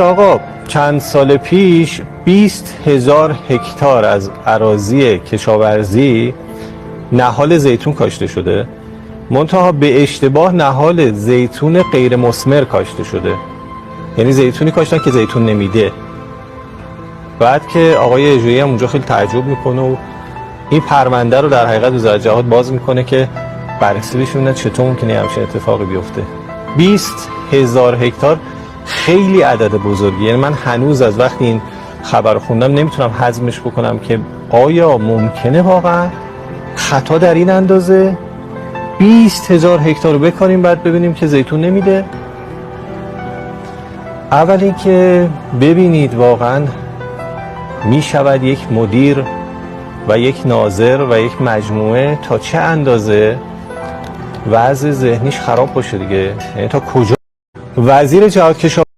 آقا چند سال پیش 20,000 هکتار از اراضی کشاورزی نهال زیتون کاشته شده، منتها به اشتباه نهال زیتون غیر مثمر کاشته شده. یعنی زیتونی کاشتن که زیتون نمیده. بعد که آقای اجرایی هم اونجا خیلی تعجب میکنه و این پرونده رو در حقیقت وزارت جهاد باز میکنه که بررسی بشه چطور ممکنه همچین اتفاقی بیفته. 20,000 هکتار خیلی عدد بزرگی. یعنی من هنوز از وقتی این خبر خوندم نمیتونم هضمش بکنم که آیا ممکنه واقعا خطا در این اندازه 20,000 هکتار رو بکاریم بعد ببینیم که زیتون نمیده. اولی که ببینید واقعا میشود یک مدیر و یک ناظر و یک مجموعه تا چه اندازه وضع ذهنیش خراب باشه دیگه. یعنی تا کجا وزیر جهادکشاورزی